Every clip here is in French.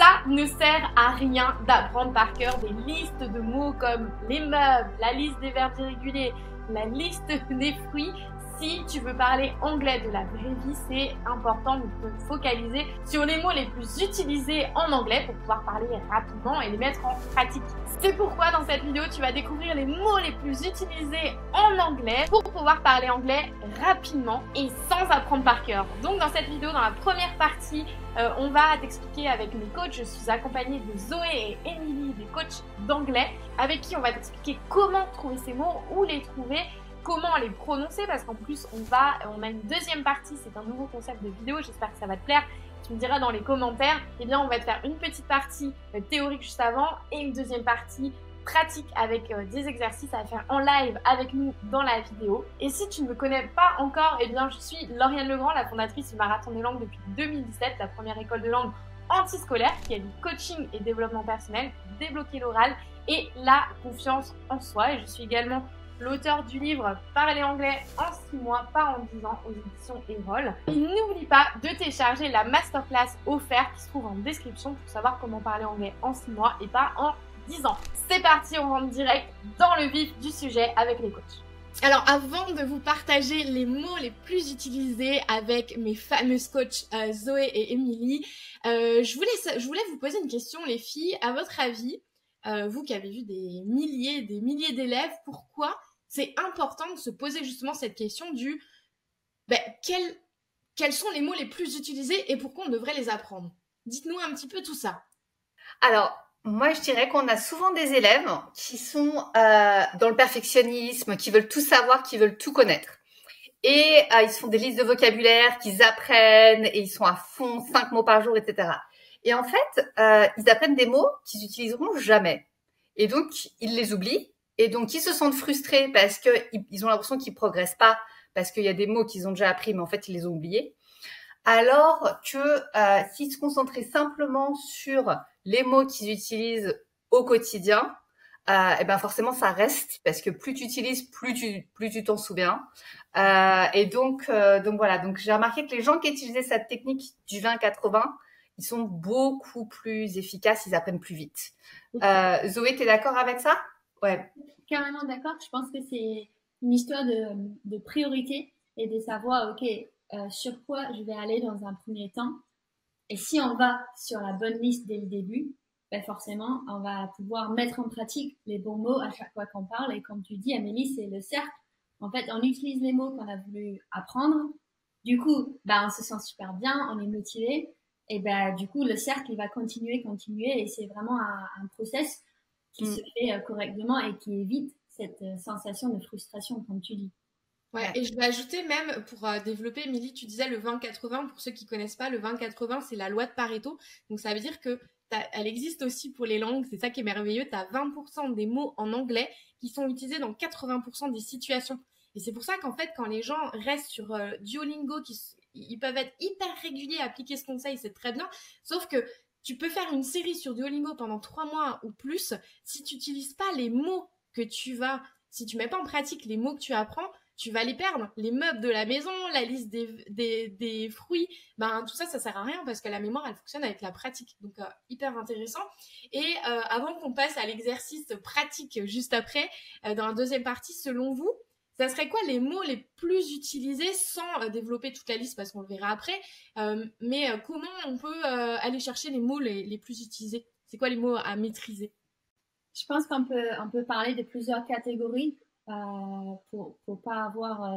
Ça ne sert à rien d'apprendre par cœur des listes de mots comme les meubles, la liste des verbes irréguliers, la liste des fruits. Si tu veux parler anglais de la vraie vie, c'est important de te focaliser sur les mots les plus utilisés en anglais pour pouvoir parler rapidement et les mettre en pratique. C'est pourquoi dans cette vidéo, tu vas découvrir les mots les plus utilisés en anglais pour pouvoir parler anglais rapidement et sans apprendre par cœur. Donc dans cette vidéo, dans la première partie, on va t'expliquer avec mes coachs. Je suis accompagnée de Zoé et Émilie, des coachs d'anglais, avec qui on va t'expliquer comment trouver ces mots, où les trouver, comment les prononcer, parce qu'en plus on a une deuxième partie, c'est un nouveau concept de vidéo, j'espère que ça va te plaire. Tu me diras dans les commentaires. Eh bien on va te faire une petite partie théorique juste avant et une deuxième partie pratique avec des exercices à faire en live avec nous dans la vidéo. Et si tu ne me connais pas encore, eh bien je suis Lauriane Legrand, la fondatrice du Marathon des langues depuis 2017, la première école de langue antiscolaire qui allie coaching et développement personnel, débloquer l'oral et la confiance en soi. Et je suis également l'auteur du livre Parler anglais en 6 mois, pas en 10 ans aux éditions Erol. Et n'oublie pas de télécharger la masterclass offerte qui se trouve en description pour savoir comment parler anglais en 6 mois et pas en 10 ans. C'est parti, on rentre direct dans le vif du sujet avec les coachs. Alors avant de vous partager les mots les plus utilisés avec mes fameuses coachs Zoé et Émilie, je voulais vous poser une question les filles. À votre avis, vous qui avez vu des milliers d'élèves, pourquoi c'est important de se poser justement cette question du quels sont les mots les plus utilisés et pourquoi on devrait les apprendre? Dites-nous un petit peu tout ça. Alors, moi, je dirais qu'on a souvent des élèves qui sont dans le perfectionnisme, qui veulent tout savoir, qui veulent tout connaître. Et ils se font des listes de vocabulaire qu'ils apprennent et ils sont à fond, 5 mots par jour, etc. Et en fait, ils apprennent des mots qu'ils utiliseront jamais. Et donc, ils les oublient. Et donc, ils se sentent frustrés parce qu'ils ont l'impression qu'ils progressent pas, parce qu'il y a des mots qu'ils ont déjà appris, mais en fait, ils les ont oubliés. Alors que s'ils se concentraient simplement sur les mots qu'ils utilisent au quotidien, et ben forcément ça reste, parce que plus tu utilises, plus tu t'en souviens. Et donc voilà. Donc j'ai remarqué que les gens qui utilisaient cette technique du 20-80, ils sont beaucoup plus efficaces, ils apprennent plus vite. Zoé, t'es d'accord avec ça? Ouais. Carrément d'accord. Je pense que c'est une histoire de priorité et de savoir, ok, sur quoi je vais aller dans un premier temps. Et si on va sur la bonne liste dès le début, ben forcément, on va pouvoir mettre en pratique les bons mots à chaque fois qu'on parle. Et comme tu dis, Amélie, c'est le cercle. En fait, on utilise les mots qu'on a voulu apprendre. Du coup, ben, on se sent super bien, on est motivé. Et ben, du coup, le cercle, il va continuer. Et c'est vraiment un process qui se fait correctement et qui évite cette sensation de frustration, comme tu dis. Ouais, et je vais ajouter même pour développer, Émilie, tu disais le 20-80, pour ceux qui connaissent pas, le 20-80, c'est la loi de Pareto. Donc ça veut dire que elle existe aussi pour les langues, c'est ça qui est merveilleux. Tu as 20% des mots en anglais qui sont utilisés dans 80% des situations. Et c'est pour ça qu'en fait, quand les gens restent sur Duolingo, ils peuvent être hyper réguliers à appliquer ce conseil, c'est très bien. Sauf que tu peux faire une série sur Duolingo pendant 3 mois ou plus. Si tu n'utilises pas les mots si tu mets pas en pratique les mots que tu apprends, tu vas les perdre. Les meubles de la maison, la liste des fruits, ben tout ça, ça sert à rien parce que la mémoire, elle fonctionne avec la pratique. Donc, hyper intéressant. Et avant qu'on passe à l'exercice pratique juste après, dans la deuxième partie, selon vous, ça serait quoi les mots les plus utilisés sans développer toute la liste parce qu'on le verra après, mais comment on peut aller chercher les mots les plus utilisés? C'est quoi les mots à maîtriser? Je pense qu'on peut parler de plusieurs catégories pour pas avoir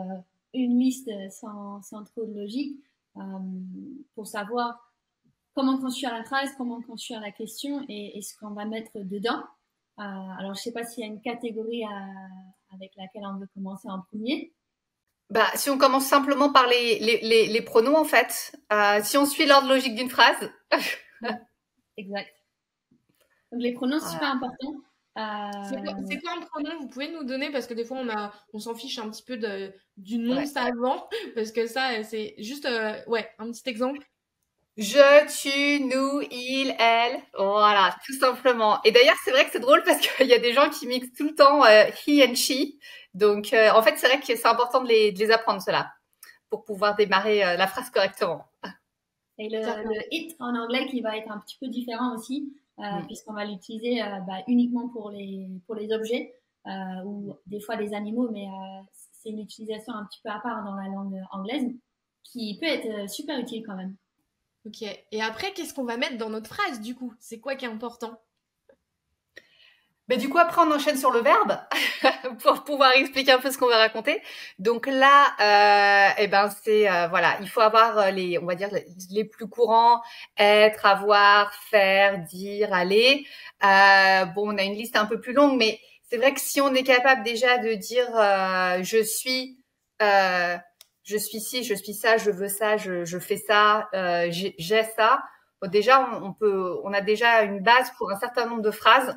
une liste sans trop de logique, pour savoir comment construire la phrase, comment construire la question et ce qu'on va mettre dedans. Alors, je sais pas s'il y a une catégorie avec laquelle on veut commencer en premier. Bah, si on commence simplement par les pronoms, en fait, si on suit l'ordre logique d'une phrase. Exact. Donc, les pronoms, c'est super important. C'est quoi un pronom? Vous pouvez nous donner parce que des fois on s'en fiche un petit peu du nom savant parce que ça c'est juste un petit exemple. Je, tu, nous, il, elle, voilà, tout simplement. Et d'ailleurs, c'est vrai que c'est drôle parce qu'il y a des gens qui mixent tout le temps he and she. Donc, en fait, c'est vrai que c'est important de les apprendre, cela, pour pouvoir démarrer la phrase correctement. Et le it en anglais qui va être un petit peu différent aussi, puisqu'on va l'utiliser uniquement pour les objets ou des fois les animaux, mais c'est une utilisation un petit peu à part dans la langue anglaise qui peut être super utile quand même. Ok. Et après, qu'est-ce qu'on va mettre dans notre phrase du coup? C'est quoi qui est important? Mais du coup, après, on enchaîne sur le verbe pour pouvoir expliquer un peu ce qu'on va raconter. Donc là, c'est voilà, il faut avoir on va dire les plus courants: être, avoir, faire, dire, aller. On a une liste un peu plus longue, mais c'est vrai que si on est capable déjà de dire je suis ci, je suis ça, je veux ça, je fais ça, j'ai ça. Bon, déjà, on a déjà une base pour un certain nombre de phrases.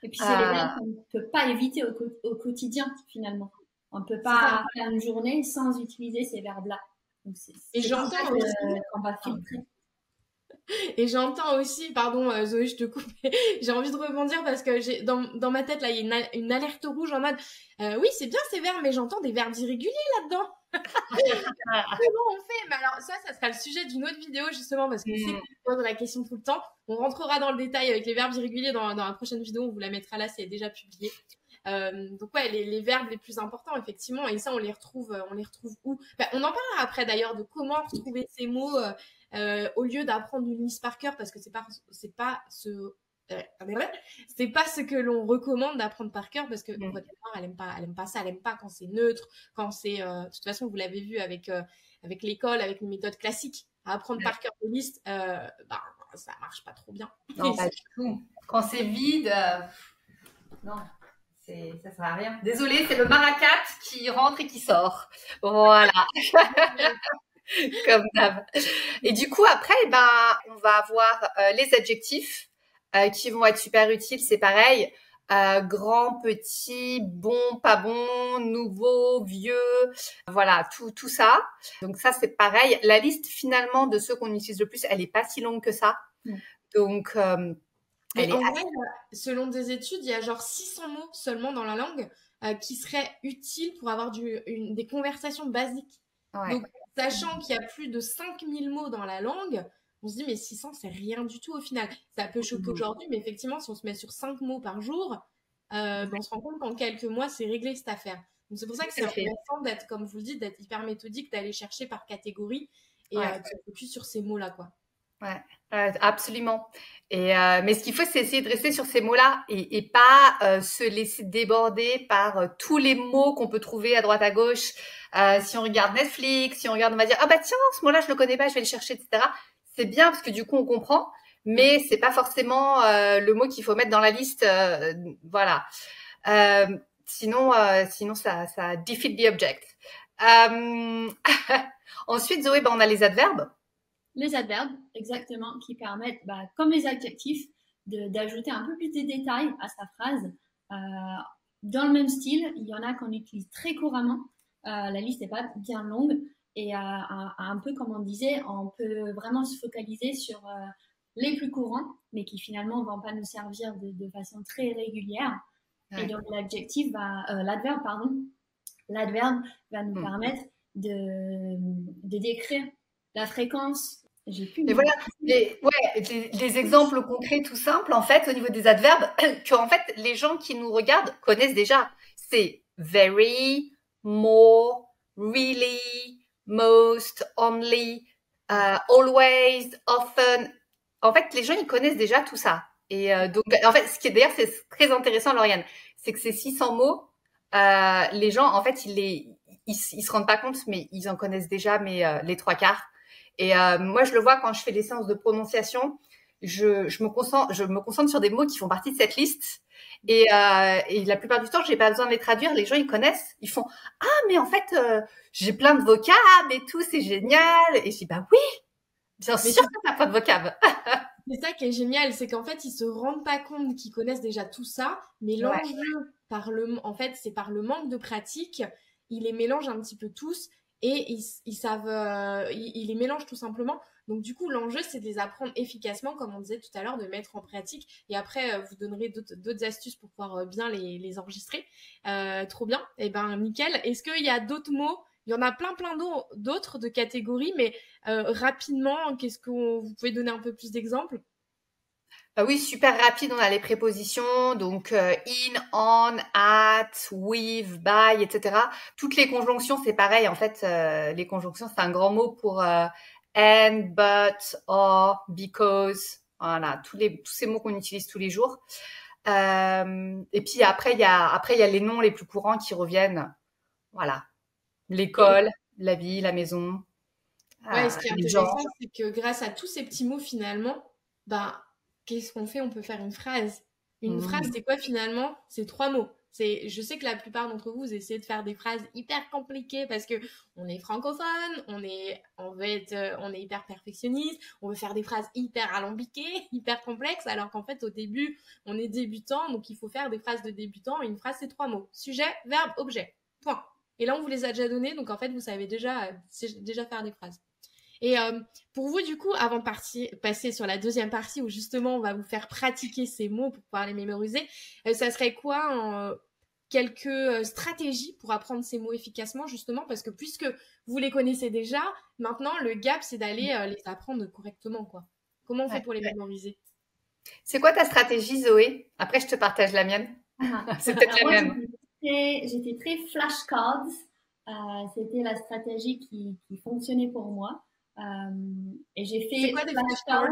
Et puis, c'est les verbes qu'on ne peut pas éviter au quotidien, finalement. On ne peut pas faire une journée sans utiliser ces verbes-là. Donc, et j'entends aussi qu'on va filtrer. Et j'entends aussi, pardon Zoé, je te coupe, j'ai envie de rebondir parce que j'ai dans ma tête, là, il y a une alerte rouge en mode oui, c'est bien ces verbes, mais j'entends des verbes irréguliers là-dedans. Comment on fait? Mais alors ça sera le sujet d'une autre vidéo justement parce que c'est pose la question tout le temps. On rentrera dans le détail avec les verbes irréguliers dans la prochaine vidéo, on vous la mettra là, c'est déjà publié. Donc ouais, les verbes les plus importants effectivement, et ça on les retrouve où? On en parlera après d'ailleurs de comment retrouver ces mots au lieu d'apprendre une liste par cœur, parce que c'est pas ce que l'on recommande d'apprendre par cœur, parce que votre mémoire elle aime pas ça, elle aime pas quand c'est neutre, quand c'est de toute façon vous l'avez vu avec l'école, avec les méthodes classiques, à apprendre par cœur des listes, ça marche pas trop bien. Non, pas du tout. Quand c'est vide, non, ça sert à rien. Désolée, c'est le maracat qui rentre et qui sort. Voilà. Comme d'hab. Et du coup, après, on va avoir les adjectifs qui vont être super utiles. C'est pareil. Grand, petit, bon, pas bon, nouveau, vieux, voilà, tout ça. Donc ça, c'est pareil. La liste, finalement, de ceux qu'on utilise le plus, elle est pas si longue que ça. Donc, elle est vrai, selon des études, il y a genre 600 mots seulement dans la langue qui seraient utiles pour avoir des conversations basiques. Ouais. Donc, sachant qu'il y a plus de 5000 mots dans la langue, on se dit, mais 600, c'est rien du tout au final. Ça peut choquer aujourd'hui, mais effectivement, si on se met sur 5 mots par jour, on se rend compte qu'en quelques mois, c'est réglé cette affaire. Donc, c'est pour ça que c'est intéressant d'être, comme vous le dites, d'être hyper méthodique, d'aller chercher par catégorie et de se focus sur ces mots-là, quoi. Ouais, absolument. Mais ce qu'il faut, c'est essayer de rester sur ces mots-là et pas se laisser déborder par tous les mots qu'on peut trouver à droite à gauche. Si on regarde Netflix, si on regarde, on va dire ah bah tiens, ce mot-là je le connais pas, je vais le chercher, etc. C'est bien parce que du coup on comprend, mais c'est pas forcément le mot qu'il faut mettre dans la liste. Voilà. Sinon ça defeat the object. Ensuite, Zoé, on a les adverbes. Les adverbes, exactement, qui permettent, comme les adjectifs, d'ajouter un peu plus de détails à sa phrase. Dans le même style, il y en a qu'on utilise très couramment. La liste n'est pas bien longue. Et un peu comme on disait, on peut vraiment se focaliser sur les plus courants, mais qui finalement ne vont pas nous servir de façon très régulière. Ouais. Et donc l'adverbe va nous permettre de décrire la fréquence. Mais voilà, les exemples concrets tout simples, en fait, au niveau des adverbes, que en fait, les gens qui nous regardent connaissent déjà. C'est very, more, really, most, only, always, often. En fait, les gens, ils connaissent déjà tout ça. Et donc, en fait, ce qui est d'ailleurs, c'est très intéressant, Lauriane, c'est que ces 600 mots, les gens, en fait, ils se rendent pas compte, mais ils en connaissent déjà, les 3/4. Et moi, je le vois quand je fais des séances de prononciation, je me concentre sur des mots qui font partie de cette liste. Et la plupart du temps, j'ai pas besoin de les traduire. Les gens, ils connaissent. Ils font « Ah, mais en fait, j'ai plein de vocab et tout, c'est génial !» Et je dis « Bah oui, bien sûr que t'as pas de vocab. » C'est ça qui est génial, c'est qu'en fait, ils se rendent pas compte qu'ils connaissent déjà tout ça, mais l'enjeu, en fait, c'est par le manque de pratique, ils les mélangent un petit peu tous. Et ils savent, ils les mélangent tout simplement. Donc du coup, l'enjeu, c'est de les apprendre efficacement, comme on disait tout à l'heure, de mettre en pratique. Et après, vous donnerez d'autres astuces pour pouvoir bien les enregistrer. Trop bien. Et nickel. Est-ce qu'il y a d'autres mots Il y en a plein d'autres de catégories, mais rapidement, vous pouvez donner un peu plus d'exemples? Oui, super rapide, on a les prépositions, donc in, on, at, with, by, etc. Toutes les conjonctions, c'est pareil. En fait, les conjonctions, c'est un grand mot pour and, but, or, because. Voilà, tous ces mots qu'on utilise tous les jours. Et puis après, il y a les noms les plus courants qui reviennent. Voilà, l'école, la vie, la maison, Ouais, ce qui est les gens. intéressant, c'est que grâce à tous ces petits mots, finalement, bah, qu'est-ce qu'on fait? On peut faire une phrase. Une phrase, c'est quoi finalement? C'est 3 mots. Je sais que la plupart d'entre vous, vous essayez de faire des phrases hyper compliquées parce que on est francophone, on est hyper perfectionniste, on veut faire des phrases hyper alambiquées, hyper complexes, alors qu'en fait, au début, on est débutant, donc il faut faire des phrases de débutant. Et une phrase, c'est 3 mots. Sujet, verbe, objet. Point. Et là, on vous les a déjà donnés, donc en fait, vous savez déjà faire des phrases. Et pour vous, du coup, avant de passer sur la deuxième partie où justement on va vous faire pratiquer ces mots pour pouvoir les mémoriser, ça serait quoi quelques stratégies pour apprendre ces mots efficacement, justement, parce que puisque vous les connaissez déjà, maintenant le gap c'est d'aller les apprendre correctement, quoi. Comment on fait pour les mémoriser? C'est quoi ta stratégie, Zoé? Après, je te partage la mienne. C'est peut-être la même. J'étais très flashcards. C'était la stratégie qui fonctionnait pour moi. Et j'ai fait. C'est quoi des flashcards?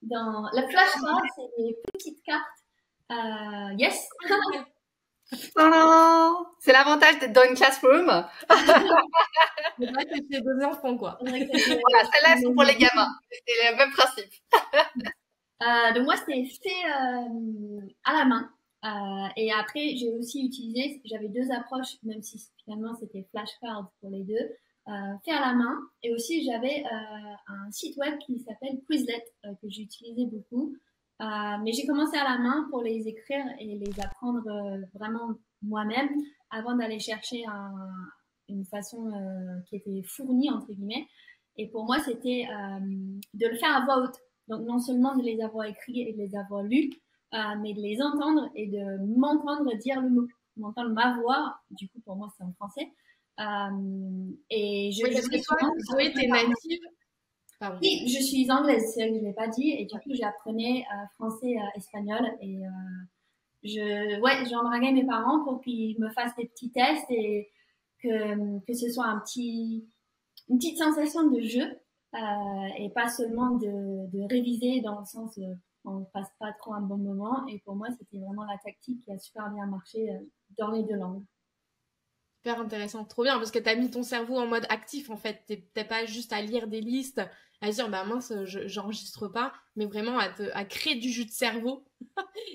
Le flashcard, c'est des petites cartes. Yes. C'est l'avantage d'être dans une classroom. C'est vrai que c'est des enfants, quoi. Voilà, celles-là, elles sont pour les gamins. C'est le même principe. Donc moi, c'était fait à la main. Et après, j'ai aussi utilisé, j'avais 2 approches, même si finalement c'était flashcards pour les deux, fait à la main. Et aussi, j'avais un site web qui s'appelle Quizlet, que j'utilisais beaucoup. Mais j'ai commencé à la main pour les écrire et les apprendre vraiment moi-même avant d'aller chercher une façon qui était fournie, entre guillemets. Et pour moi, c'était de le faire à voix haute. Donc, non seulement de les avoir écrits et de les avoir lus, mais de les entendre et de m'entendre dire le mot, m'entendre ma voix. Du coup, pour moi, c'est en français. Et oui, parce que toi, Zoé, t'es native. Pardon. Oui, je suis anglaise, c'est vrai que je ne l'ai pas dit. Et du coup, j'apprenais français, espagnol. Et j'embraguais mes parents pour qu'ils me fassent des petits tests et que ce soit une petite sensation de jeu. Et pas seulement de réviser dans le sens on ne passe pas trop un bon moment. Et pour moi, c'était vraiment la tactique qui a super bien marché dans les 2 langues. Super intéressant, trop bien, parce que tu as mis ton cerveau en mode actif en fait. T'es pas juste à lire des listes, à dire bah mince, j'enregistre pas, mais vraiment à créer du jus de cerveau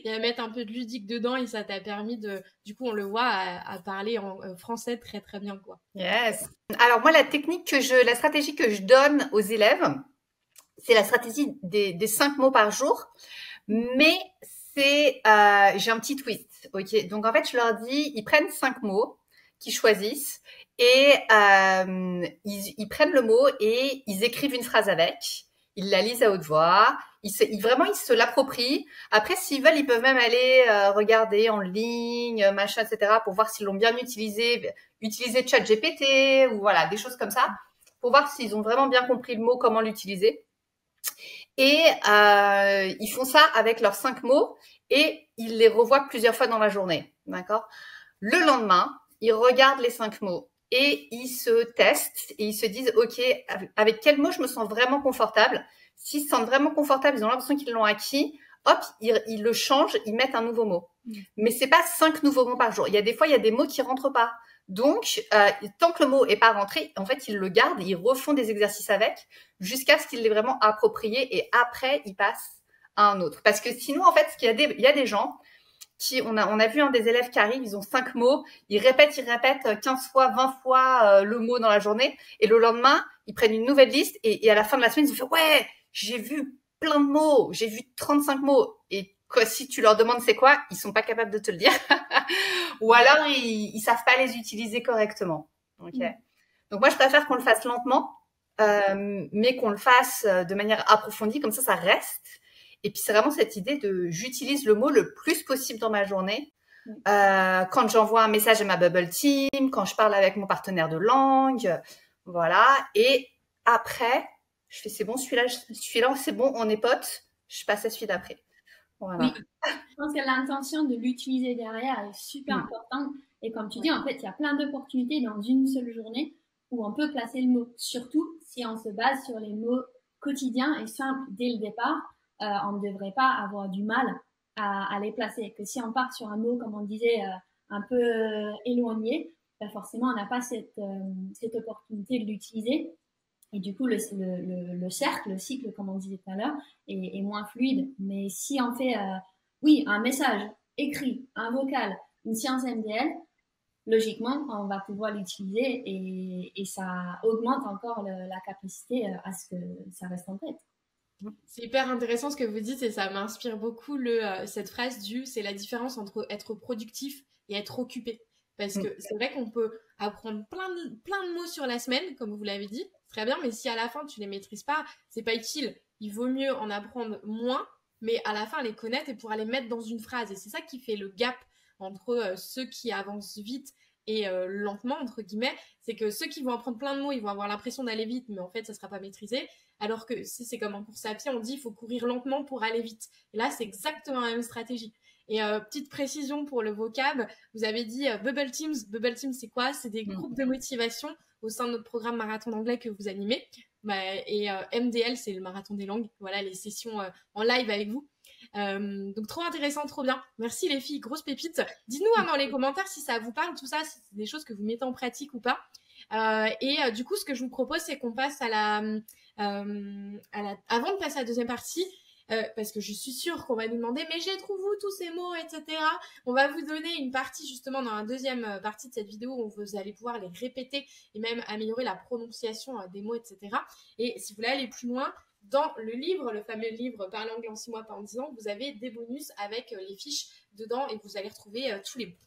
et à mettre un peu de ludique dedans, et ça t'a permis du coup on le voit, à parler en français très très bien, quoi. Yes. Alors moi, la stratégie que je donne aux élèves, c'est la stratégie des 5 mots par jour, mais j'ai un petit twist, ok? Donc en fait, je leur dis, ils prennent 5 mots qu'ils choisissent et ils prennent le mot et ils écrivent une phrase avec. Ils la lisent à haute voix. Ils se l'approprient. Après, s'ils veulent, ils peuvent même aller regarder en ligne, machin, etc., pour voir s'ils l'ont bien utilisé ChatGPT ou voilà, des choses comme ça, pour voir s'ils ont vraiment bien compris le mot, comment l'utiliser. Et ils font ça avec leurs 5 mots et ils les revoient plusieurs fois dans la journée. D'accord? Le lendemain, ils regardent les 5 mots et ils se testent et ils se disent, OK, avec quel mot je me sens vraiment confortable? S'ils se sentent vraiment confortables, ils ont l'impression qu'ils l'ont acquis, hop, ils le changent, ils mettent un nouveau mot. Mais c'est pas 5 nouveaux mots par jour. Il y a des fois, il y a des mots qui rentrent pas. Donc, tant que le mot est pas rentré, en fait, ils le gardent, ils refont des exercices avec jusqu'à ce qu'il l'ait vraiment approprié et après, ils passent à un autre. Parce que sinon, en fait, il y a des gens on a vu des élèves qui arrivent, ils ont 5 mots, ils répètent 15 fois, 20 fois le mot dans la journée, et le lendemain, ils prennent une nouvelle liste, et à la fin de la semaine, ils ont fait, ouais, j'ai vu plein de mots, j'ai vu 35 mots, et quoi, si tu leur demandes c'est quoi, ils sont pas capables de te le dire, ou alors ils savent pas les utiliser correctement. Okay. Donc moi, je préfère qu'on le fasse lentement, mais qu'on le fasse de manière approfondie, comme ça reste. Et puis, c'est vraiment cette idée j'utilise le mot le plus possible dans ma journée quand j'envoie un message à ma Bubble Team, quand je parle avec mon partenaire de langue, voilà. Et après, je fais c'est bon, celui-là, c'est bon, on est potes, je passe à celui d'après. Voilà. Oui, je pense que l'intention de l'utiliser derrière est super importante. Et comme tu dis, en fait, il y a plein d'opportunités dans une seule journée où on peut placer le mot. Surtout si on se base sur les mots quotidiens et simples dès le départ, on ne devrait pas avoir du mal à les placer. Que si on part sur un mot, comme on disait, un peu éloigné, ben forcément, on n'a pas cette opportunité de l'utiliser. Et du coup, le cercle, le cycle, comme on disait tout à l'heure, est moins fluide. Mais si on fait, oui, un message écrit, un vocal, une séance MDL, logiquement, on va pouvoir l'utiliser et ça augmente encore la capacité à ce que ça reste en tête. C'est hyper intéressant ce que vous dites et ça m'inspire beaucoup cette phrase c'est la différence entre être productif et être occupé. Parce que c'est vrai qu'on peut apprendre plein de mots sur la semaine, comme vous l'avez dit, très bien, mais si à la fin tu les maîtrises pas, c'est pas utile. Il vaut mieux en apprendre moins, mais à la fin les connaître et pouvoir les mettre dans une phrase. Et c'est ça qui fait le gap entre ceux qui avancent vite et lentement, entre guillemets, c'est que ceux qui vont apprendre plein de mots, ils vont avoir l'impression d'aller vite, mais en fait, ça sera pas maîtrisé. Alors que si c'est comme en course à pied, on dit il faut courir lentement pour aller vite. Et là, c'est exactement la même stratégie. Et petite précision pour le vocab, vous avez dit Bubble Teams. Bubble Teams, c'est quoi? C'est des groupes de motivation au sein de notre programme marathon d'anglais que vous animez. Et MDL, c'est le marathon des langues. Voilà, les sessions en live avec vous. Donc trop intéressant, trop bien. Merci les filles, grosse pépite. Dites-nous dans les commentaires si ça vous parle, tout ça, si c'est des choses que vous mettez en pratique ou pas. Du coup, ce que je vous propose, c'est qu'on passe avant de passer à la deuxième partie, parce que je suis sûre qu'on va nous demander mais j'ai trouvé où tous ces mots, etc. On va vous donner une partie justement dans la deuxième partie de cette vidéo où vous allez pouvoir les répéter et même améliorer la prononciation des mots, etc. Et si vous voulez aller plus loin, dans le livre, le fameux livre Parler anglais en 6 mois, pas en 10 ans, vous avez des bonus avec les fiches dedans et vous allez retrouver tous les mots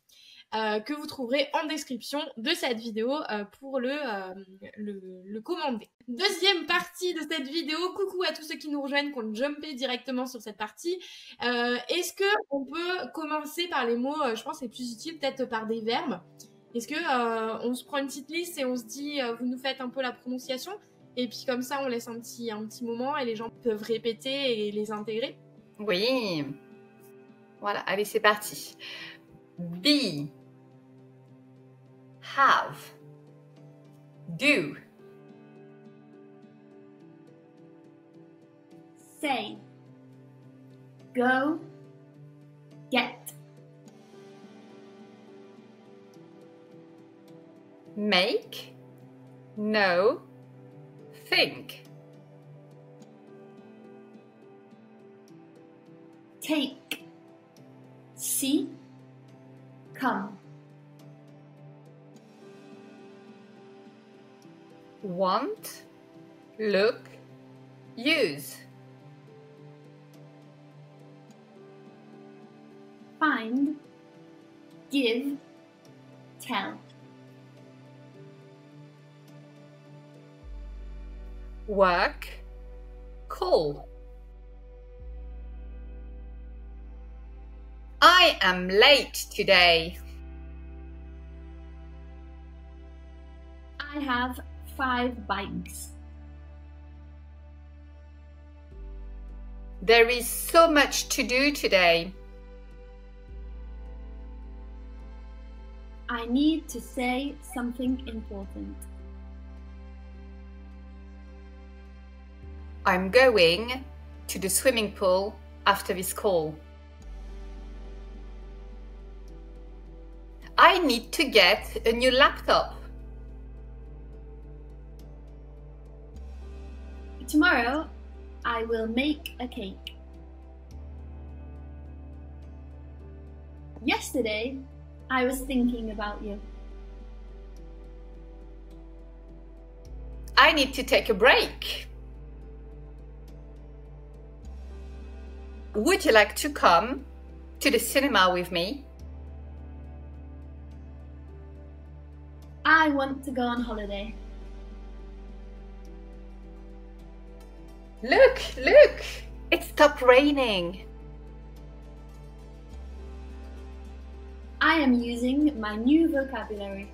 que vous trouverez en description de cette vidéo pour le commander. Deuxième partie de cette vidéo, coucou à tous ceux qui nous rejoignent, qui ont jumpé directement sur cette partie. Est-ce qu'on peut commencer par les mots, je pense que c'est plus utile, peut-être par des verbes. Est-ce qu'on se prend une petite liste et on se dit, vous nous faites un peu la prononciation? Et puis comme ça, on laisse un petit moment et les gens peuvent répéter et les intégrer. Oui. Voilà, allez, c'est parti. Be, have, do, say, go, get, make, know, think, take, see, come, want, look, use, find, give, tell, work, call. I am late today. I have 5 bikes. There is so much to do today. I need to say something important. I'm going to the swimming pool after this call. I need to get a new laptop. Tomorrow, I will make a cake. Yesterday, I was thinking about you. I need to take a break. Would you like to come to the cinema with me? I want to go on holiday. Look, look, it stopped raining. I am using my new vocabulary.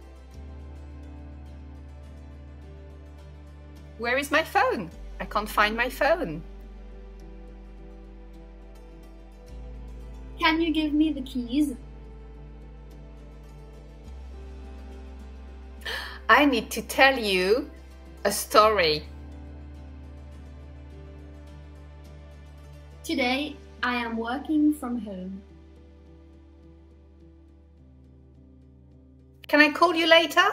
Where is my phone? I can't find my phone. Can you give me the keys? I need to tell you a story. Today, I am working from home. Can I call you later?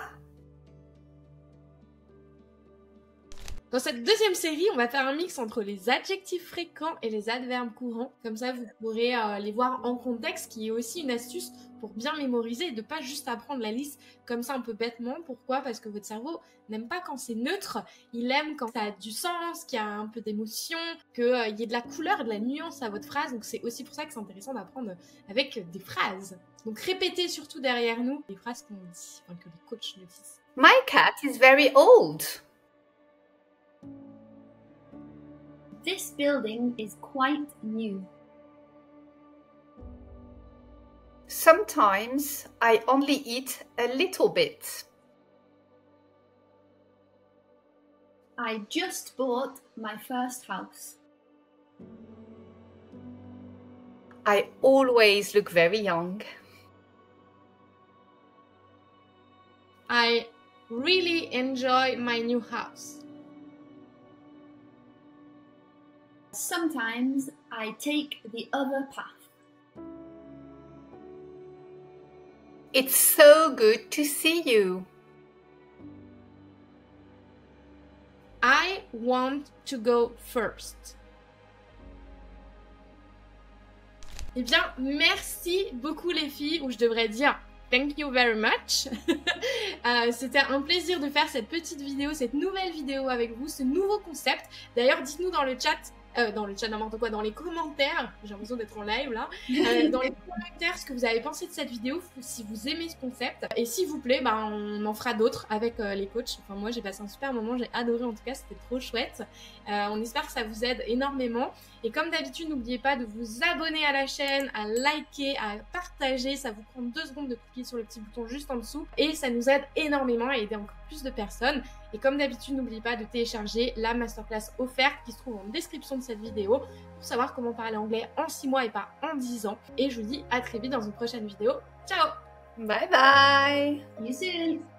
Dans cette deuxième série, on va faire un mix entre les adjectifs fréquents et les adverbes courants. Comme ça, vous pourrez les voir en contexte, qui est aussi une astuce pour bien mémoriser et de pas juste apprendre la liste comme ça un peu bêtement. Pourquoi? Parce que votre cerveau n'aime pas quand c'est neutre. Il aime quand ça a du sens, qu'il y a un peu d'émotion, qu'il y ait de la couleur et de la nuance à votre phrase. Donc c'est aussi pour ça que c'est intéressant d'apprendre avec des phrases. Donc répétez surtout derrière nous les phrases qu'on dit, enfin que les coachs nous disent. My cat is very old. This building is quite new. Sometimes I only eat a little bit. I just bought my first house. I always look very young. I really enjoy my new house. Sometimes I take the other path. It's so good to see you. I want to go first. Eh bien, merci beaucoup les filles, ou je devrais dire thank you very much. C'était un plaisir de faire cette petite vidéo, cette nouvelle vidéo avec vous, ce nouveau concept. D'ailleurs, dites-nous dans le chat n'importe quoi, dans les commentaires, j'ai l'impression d'être en live là, dans les commentaires ce que vous avez pensé de cette vidéo, si vous aimez ce concept, et s'il vous plaît, on en fera d'autres avec les coachs. Enfin moi j'ai passé un super moment, j'ai adoré en tout cas, c'était trop chouette. On espère que ça vous aide énormément, et comme d'habitude n'oubliez pas de vous abonner à la chaîne, à liker, à partager, ça vous prend 2 secondes de cliquer sur le petit bouton juste en dessous, et ça nous aide énormément à aider encore plus de personnes. Et comme d'habitude, n'oubliez pas de télécharger la masterclass offerte qui se trouve en description de cette vidéo pour savoir comment parler anglais en 6 mois et pas en 10 ans. Et je vous dis à très vite dans une prochaine vidéo. Ciao! Bye bye! See you soon!